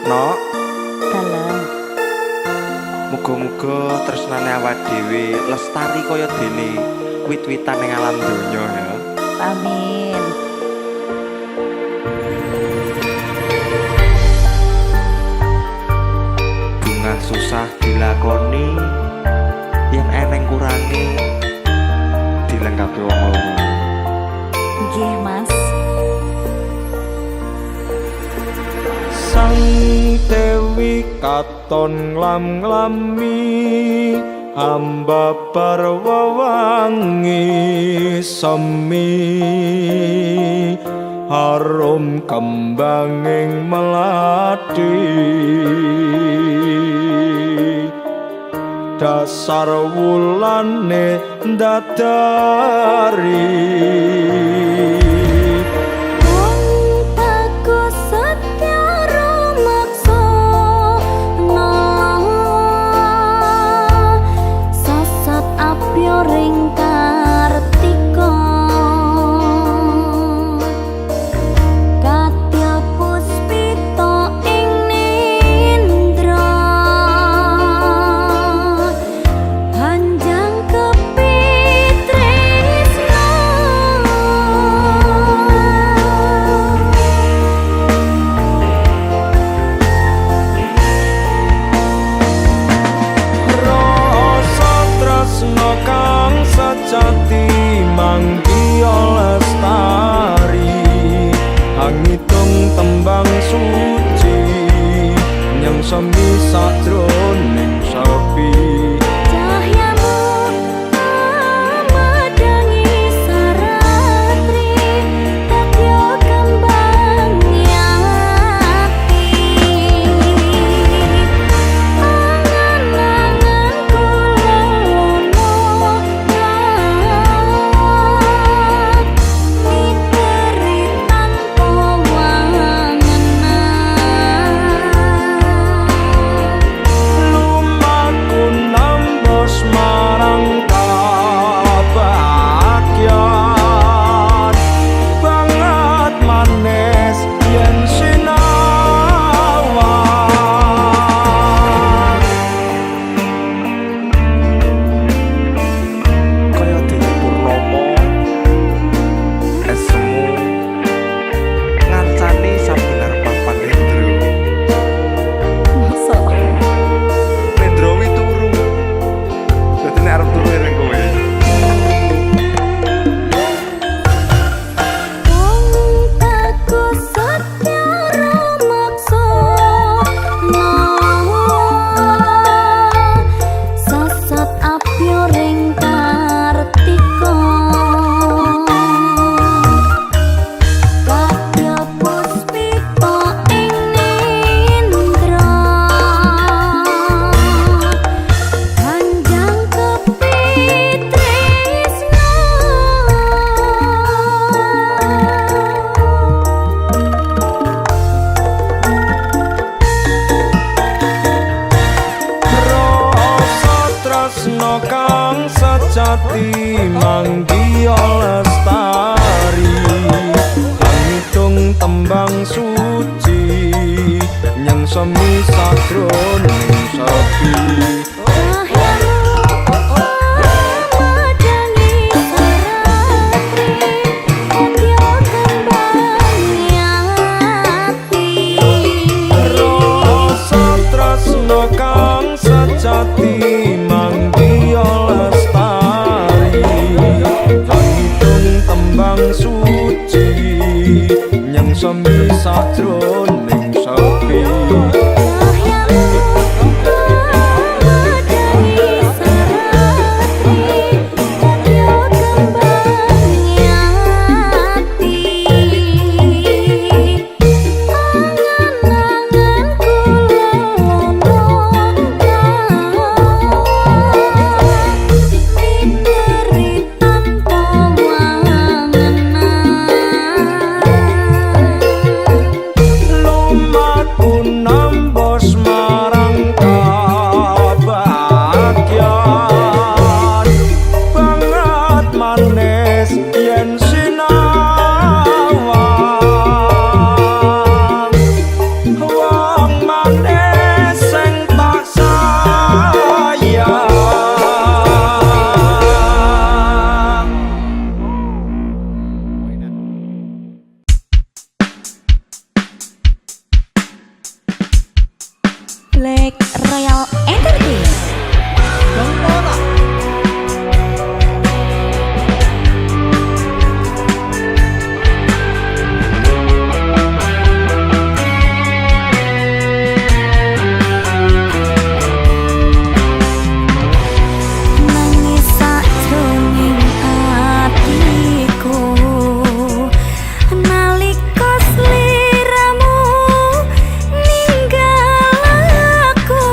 Nok, Dalem. muga-muga tresnane awak dhewe lestari kaya dene wit-witan ning alam donya ya. Amin. Bunga susah dilakoni, yen eneng kurangi dilengkapi wong loro. Nggih, Mas. Sang Dewi katon nglam-nglami ambabar wewangi semi harum kembanging melati dasar wulane ndadari ring Kartika Katya puspita ing nindra hanjang kepitresna rasa tresna sejati manggiya lestari hangitung tembang suci nyang semi sajroning sepi cahyamu medangi saratri katya kembang ati angan-angan kula kang sejati manggiya lestari hangitung tembang suci nyang semi sajroning sepi sejati manggiya lestari hangitung tembang suci nyang semi sajroning sepi lumaku nambah Black Royal Entertainment. Nangis sakjroning atiku nalika sliramu ninggal aku.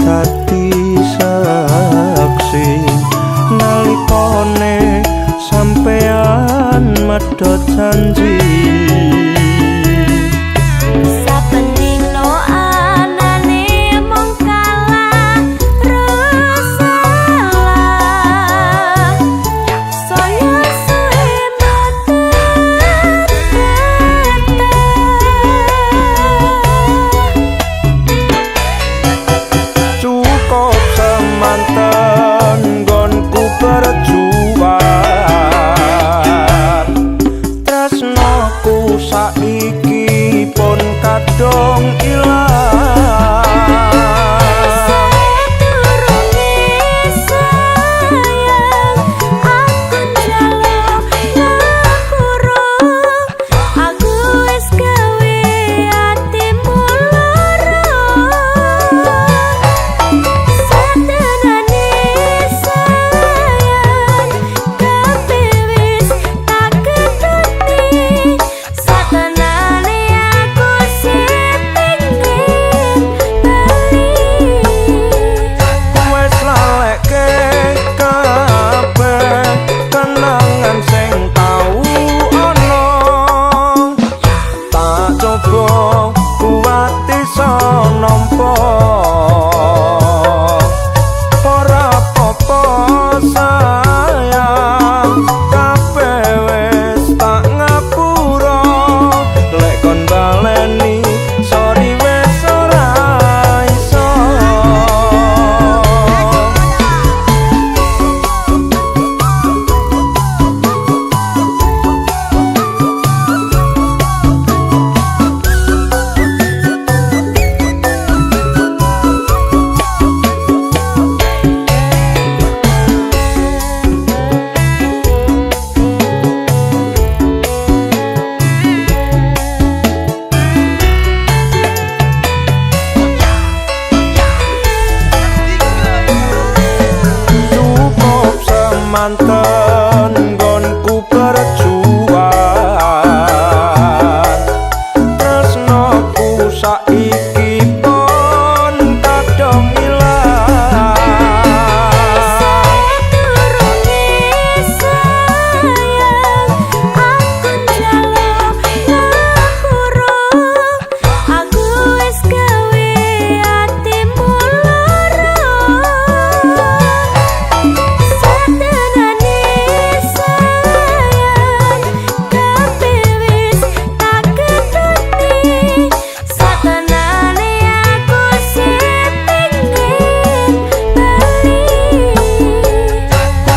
dadi saksi nalikane sampean medhot janji. Saiki pun kadung ilang. Sadurunge sayang aku njaluk ngapura, aku wis gawe atimu lara. Satenane sayang kabeh wis tak ketuni. Satenane aku sing pengen bali. Wes lalekke kabeh kenangan sing tau ana. Tak coba kuat iso nampa. Ora apa-apa sayang, kabeh wis tak ngapura. Lek kon baleni sorry wis ora iso. Cukup semanten nggonku berjuang. Tresnoku saiki pun kadung ilang. Sadurunge sayang aku njaluk ngapura, aku wis gawe atimu lara. Satenane sayang kabeh wis tak ketuni. Satenane aku sing pengen bali.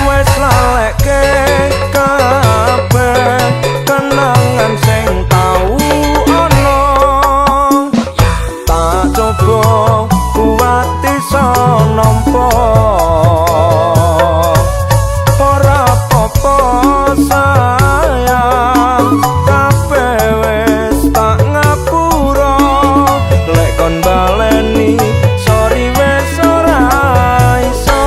Wes lalekke kabeh kenangan sing tau ana. Tak coba kuat iso nampa. Ora apa-apa sayang, kabeh wis tak ngapura. Lek kon baleni sorry wis ora iso.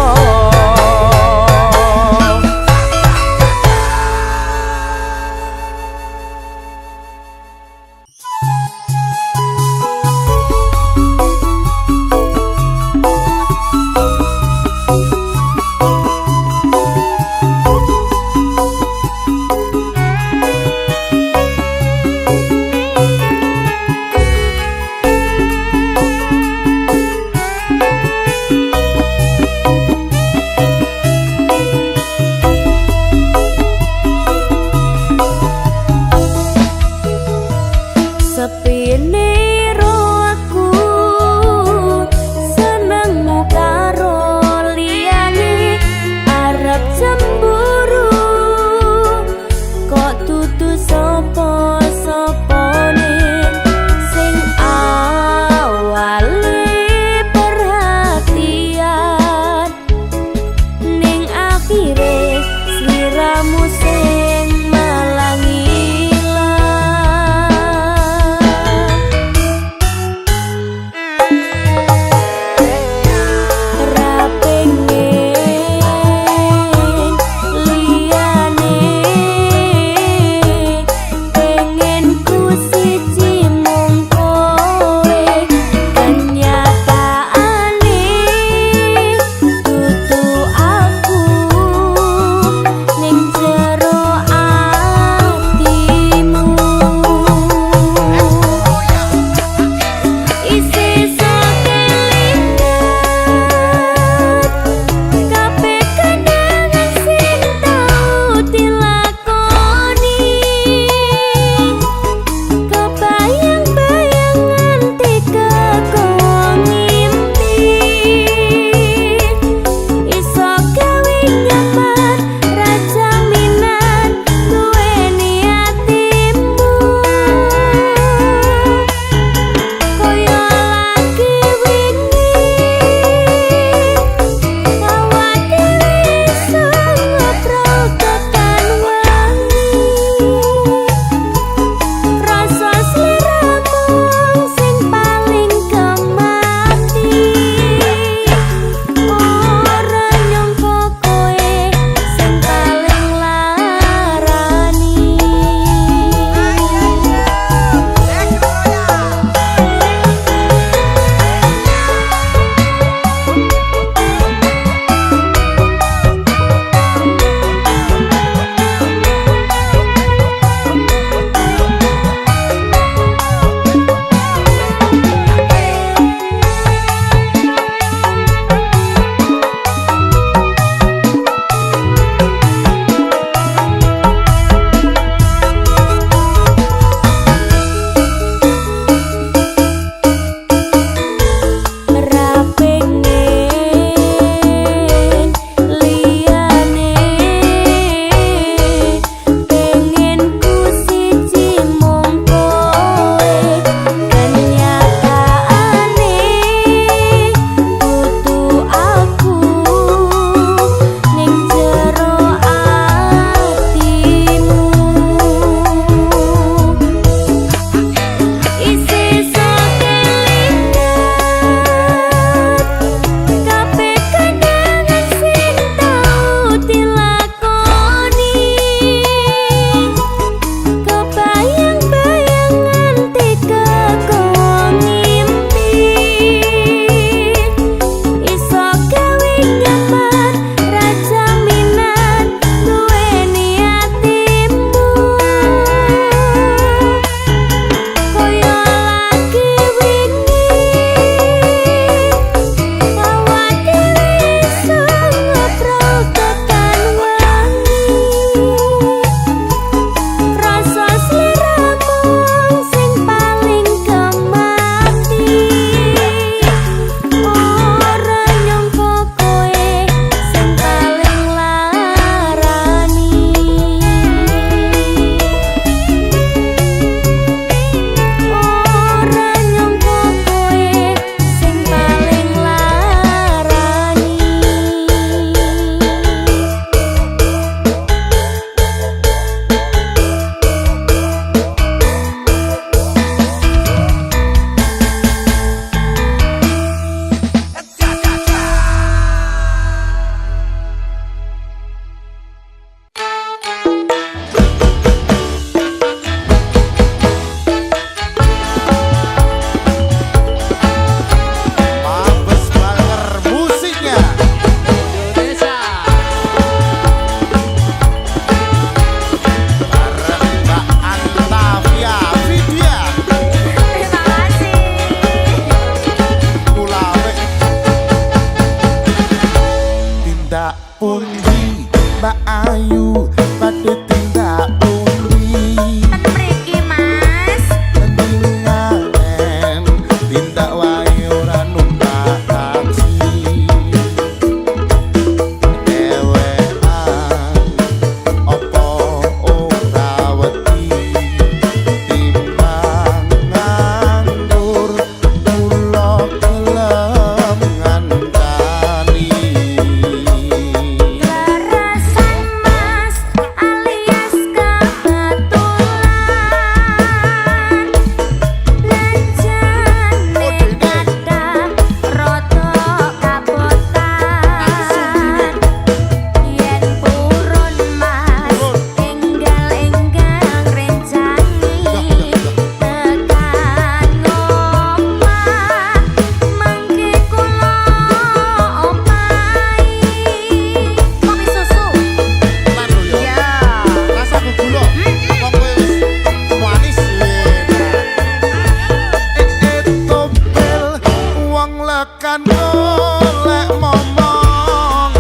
lekan golek momongan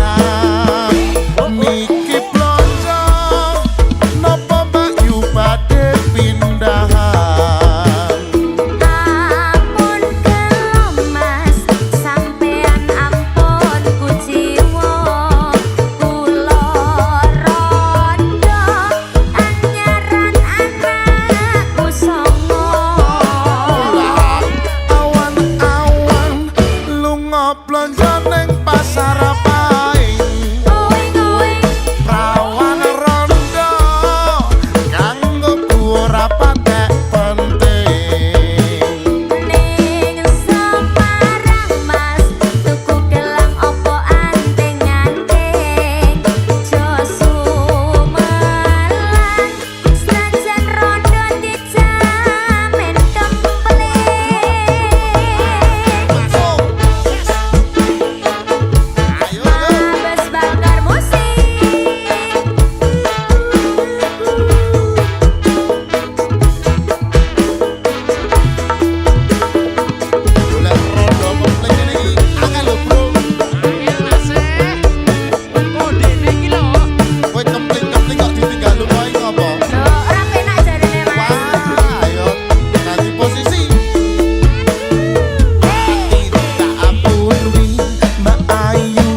niki blonjo napa mbak yu badhe pindahan Ampun kelomas sampean ampun kuciwa kula rondo anyaran anakku songo awan-awan lunga blonjo ning pasar paing Uing-uing rawan rondo kanggo ora patek penting ning Semarang Mas tuku gelang opo anting-anting Josu melang senajan rondo dijamin kempling masuk ayo Mabes bakar musik golek rondo kempling iki angel lho bro kowe kempling-kempling kok ditinggal lunga iki ngopo Loh, ora penak jarene Mas wah ayo ganti posisi tindak pundi Mbak Ayu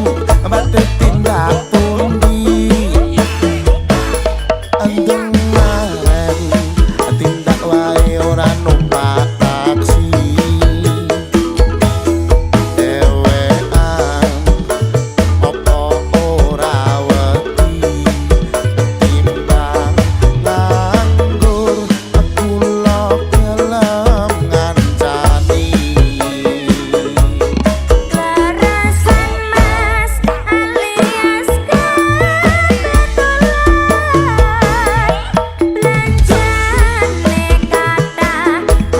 badhe tindak pundi andeng maren tindak wae ora numpak taksi dewean opo ora wedi timbang nganggur kula gelem ngancani Kerasan Mas alias belanjane kata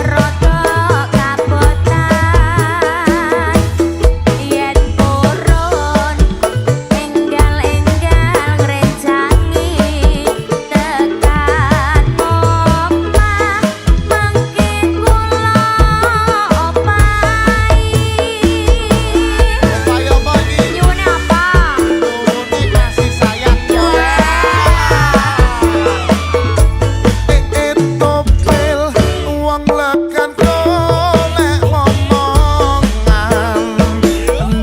rada kabotan yen purun enggal-enggal ngrencangi tekan omah mengki kula opahi kaya apa iki nyuwun apa turune kasih sayang topel wong lekan golek momongan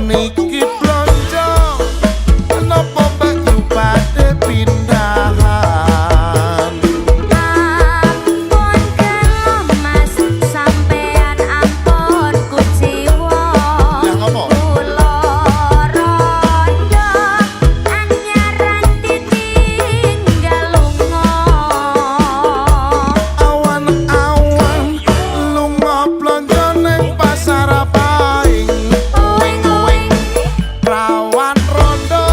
niki blonjo napa mbak yu badhe pindahan Ampun kelomas sampean ampun kuciwa Lah, ngopo? kula rondo anyaran ditinggal lunga awan-awan lunga blonjo ning pasar paing Uing-uing rawan rondo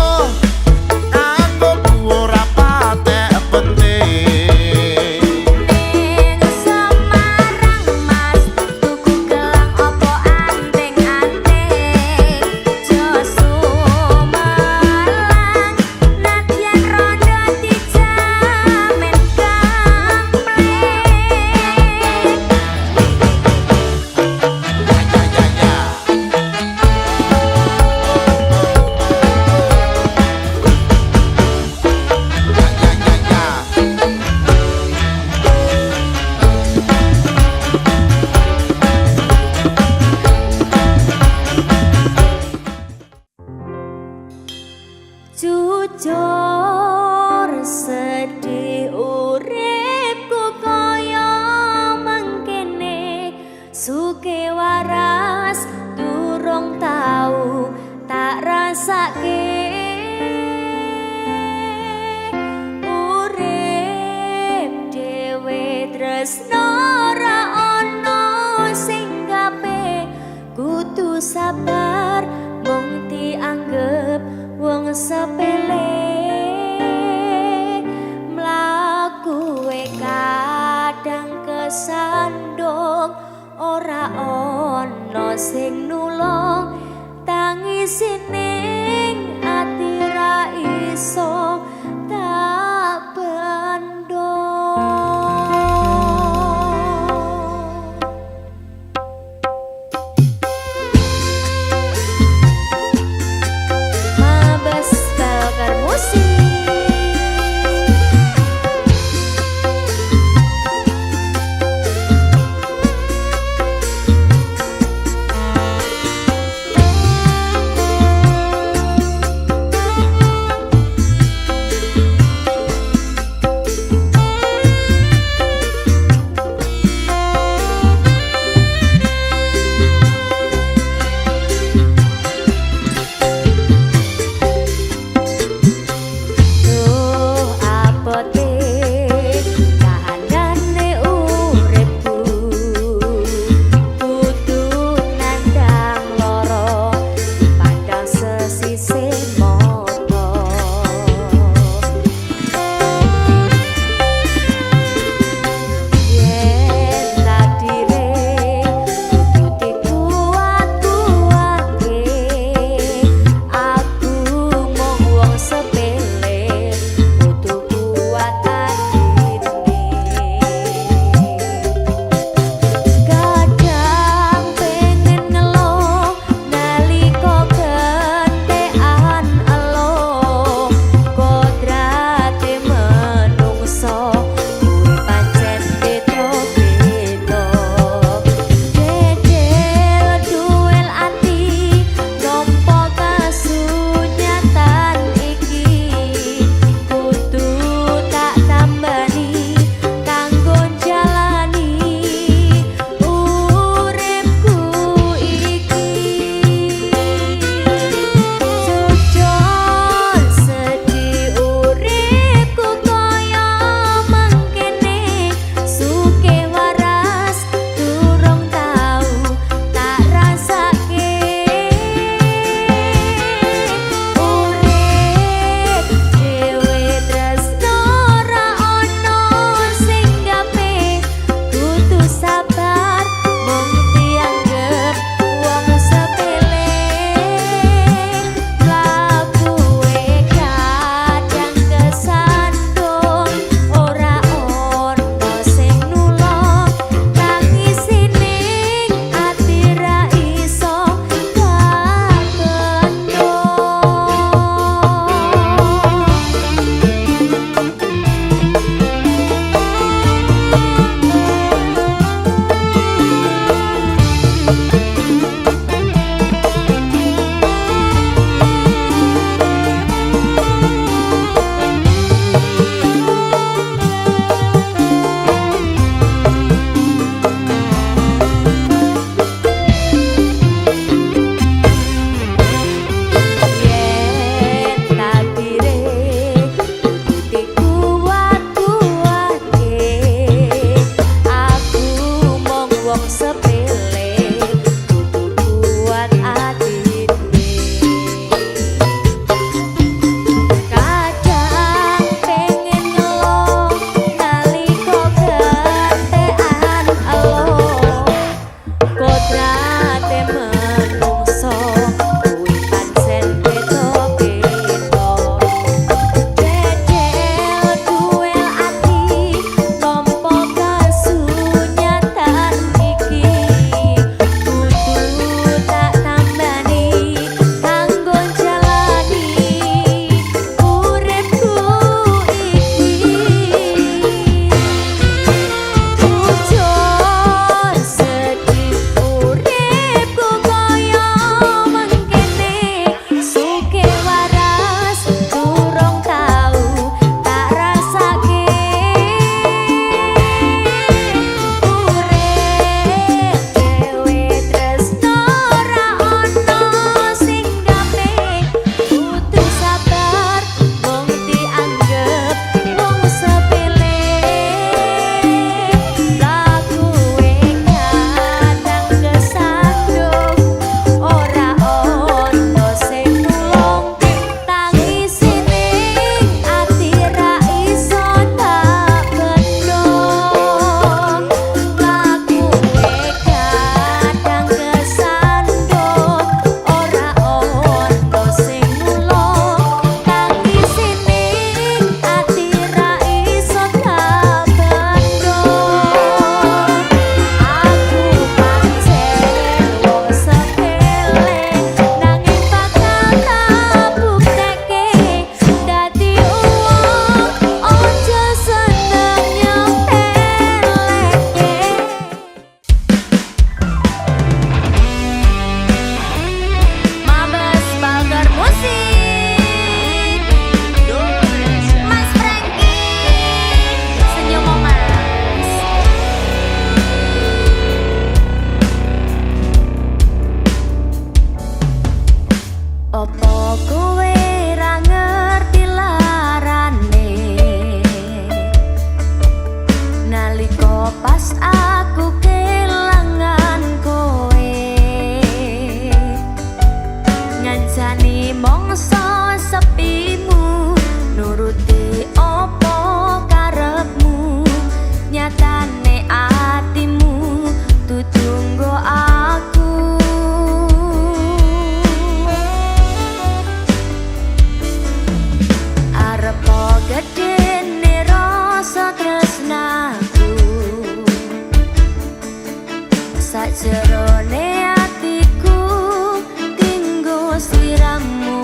kanggo ora patek penting ning Semarang Mas tuku gelang opo anting-anting Josu melang nadyan rondo dijamin kempling Jujur sedih uripku kaya mengkene suke waras durung tau tak rasake urip dhewe tresno ora ana sing gape kudu sabar mung dianggep wong sepele mlaku kadang kesandung ora ana sing nulung tangisi ning ati ra iso tak bendung Opo kowe ra ngerti larane nalika pas aku kelangan kowe ngancani mongso sepimu nuruti opo karepmu nyatane atimu tutunggo aku arepo gedene rasa tresnaku sajerone atiku tinggo sliramu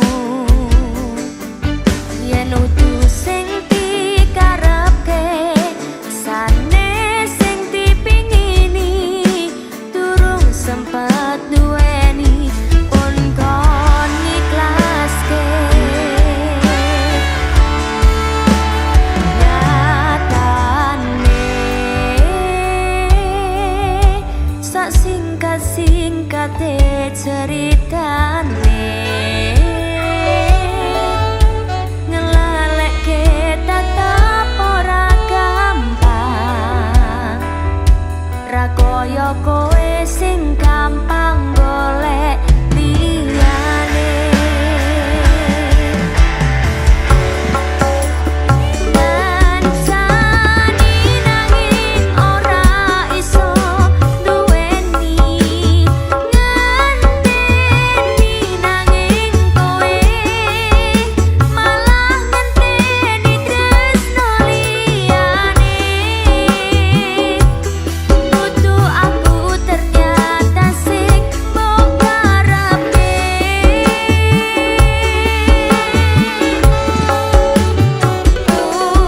yen utuh sing dikarepke sane sing dipingini durung sempet duweni pun kon ikhlaske nyatane sak singkat-singkate ceritane ngelalekke tetep ora gampang ra koyo kowe sing gampang golek liyane ngancani nanging ora iso duweni ngenteni nanging kowe malah ngenteni tresno liyane kudu aku ternyata sing mbok karepke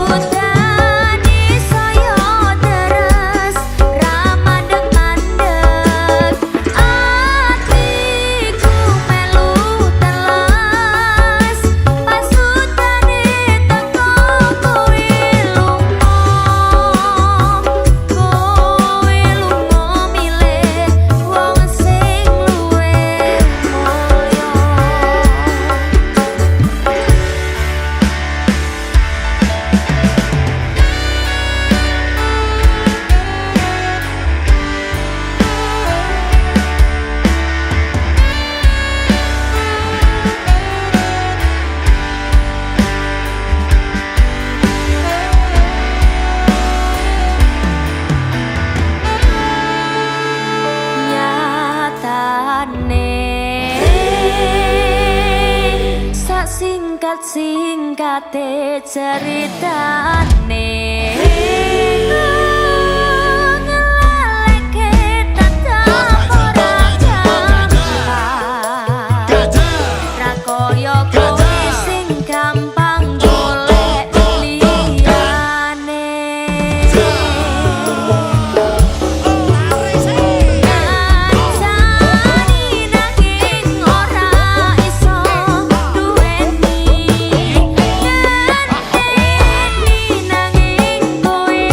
utani saya deres ra mandeg-mandeg atiku melu telas pasutane teko kowe lunga milih wong sing luwih mulya nyatane sak singkat-singkate ceritane ngelalekke tetep ora gampang ra koyo kowe sing gampang golek liyane ngancani nanging ora iso duweni ngenteni nanging kowe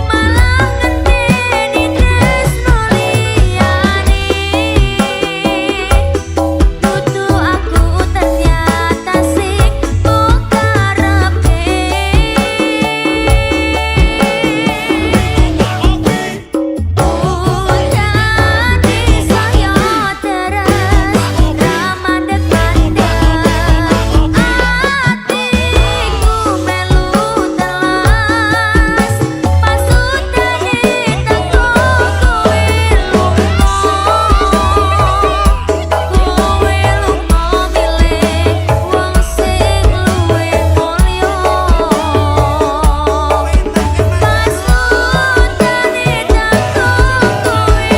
malah ngenteni tresno liyane kudu aku ternyata sing mbok karepke utani saya deres ra mandeg-mandeg atiku melu telas pasutane teko kowe lunga milih wong sing luwih mulya pasutane teko kowe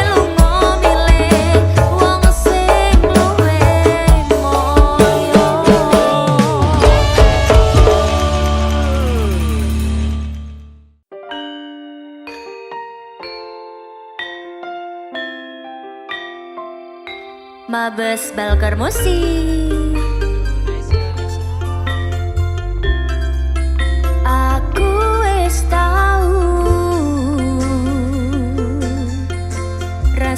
lunga milih wong sing luwih mulya Mabes Balkar Musik aku wis tau ra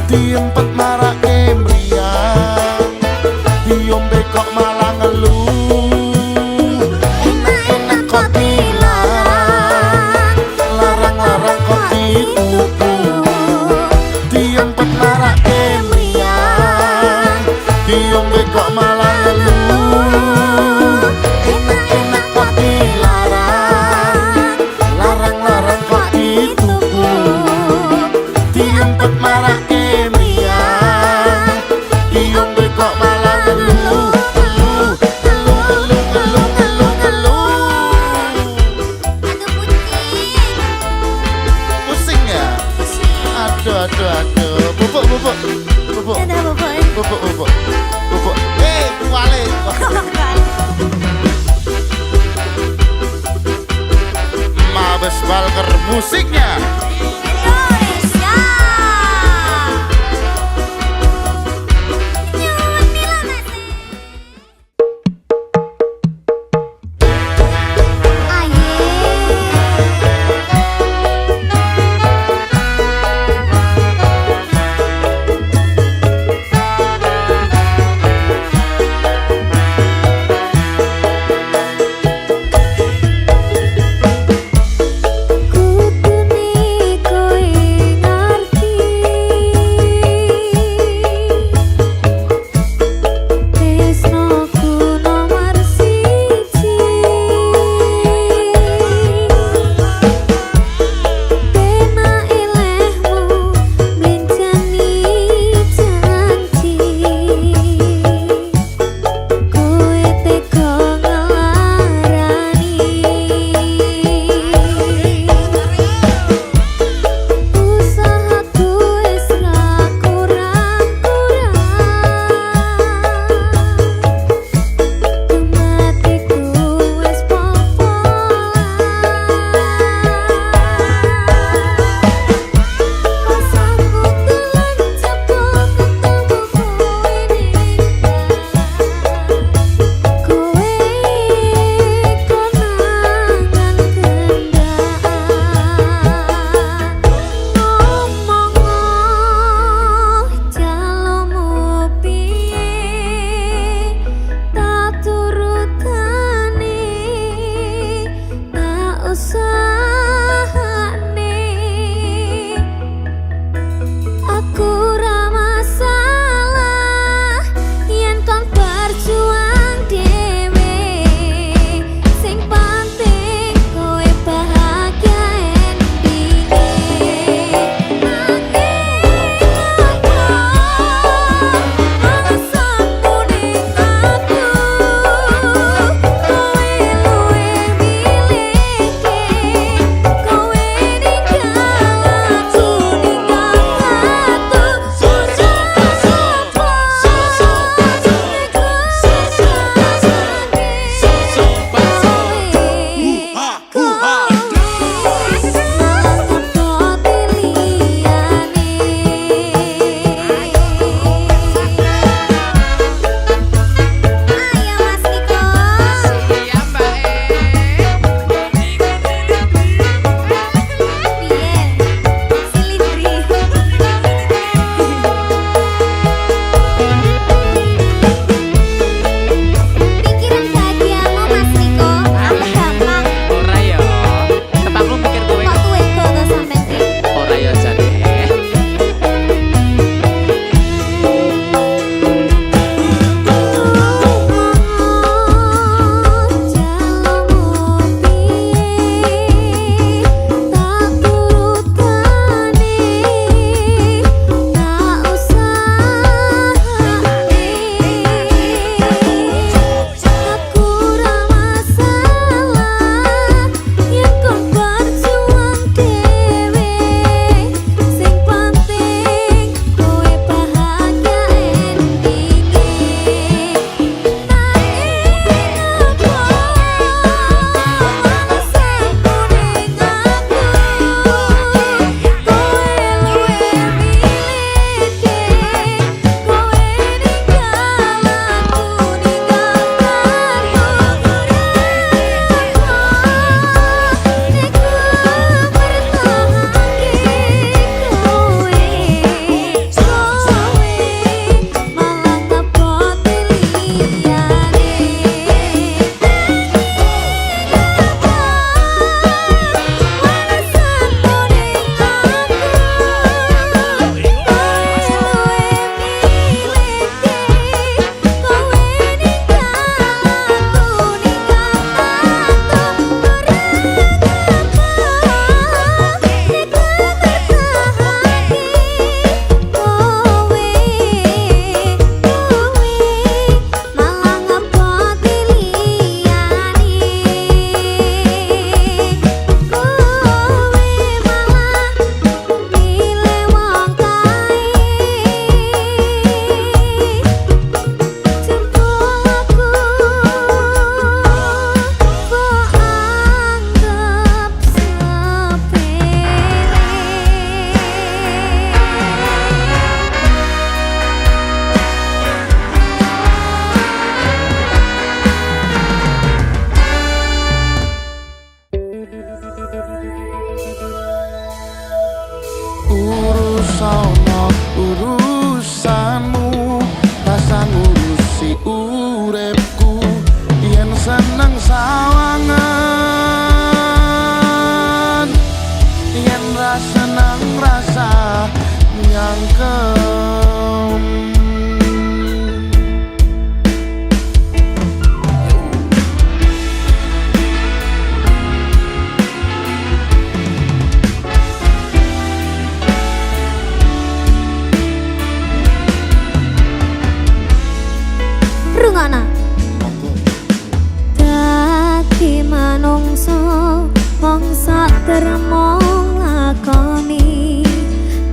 Diempet marake mriyang, diombe kok malah ngeluh. Enak-enak kok dilarang, larang-larang kok dituku. Diempet marake mriyang, diombe kok malah ngeluh. Enak-enak kok dilarang, larang-larang kok dituku. Diempet marake mriyang, diombe kok malah ngeluh. Ngeluh, ngeluh, ngeluh, ngeluh, ngeluh, ngeluh. Pusing ya? Aduh, aduh, aduh. Bubuk, bubuk, bubuk, Dadah Boboy. bubuk, bubuk, bubuk. Kuali. Mabes Balker musiknya. Indonesia. Nyuwun mila masih. Aye. Kudune nyangkem. Rungokno. Dadi manungsa mangsa termong lakoni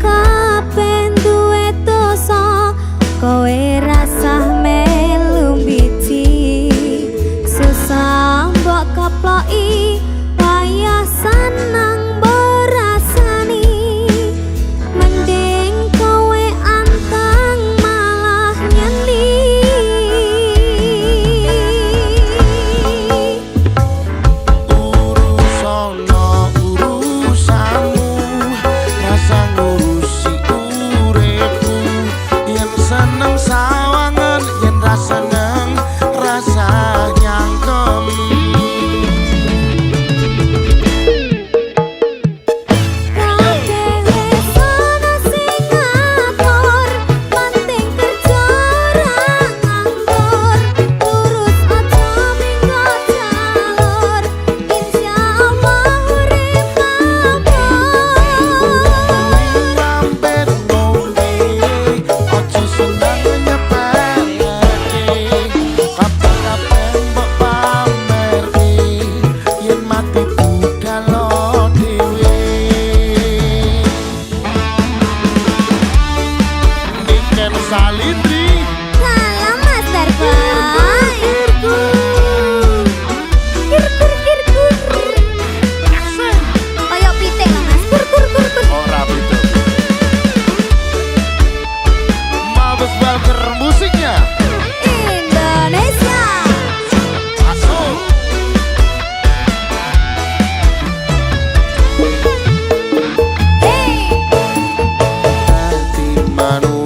kabeh duwe dosa kowe rasah melu biji susah mbok keploki payah senang borasani mending kowe anteng malah nyeli. Urusono urusanmu rasa ngurusi uripku yen seneng sawangan yen ra seneng rasa nyangkem. Kabeh wis ana sing ngatur penting kerja ora nganggur lurus aja minggat jalur insyaallah urip Lampir ngombe ojo seneng nyepeleke kabeh mbok pamerke yen mati budal dhewe. Niken Salindri Salam Mas Darboy. Kur. Kayak pitik lho Mas. Kur. ora beda. Mabes Walker musiknya Indonesia. masuk. Hey. Dadi manusia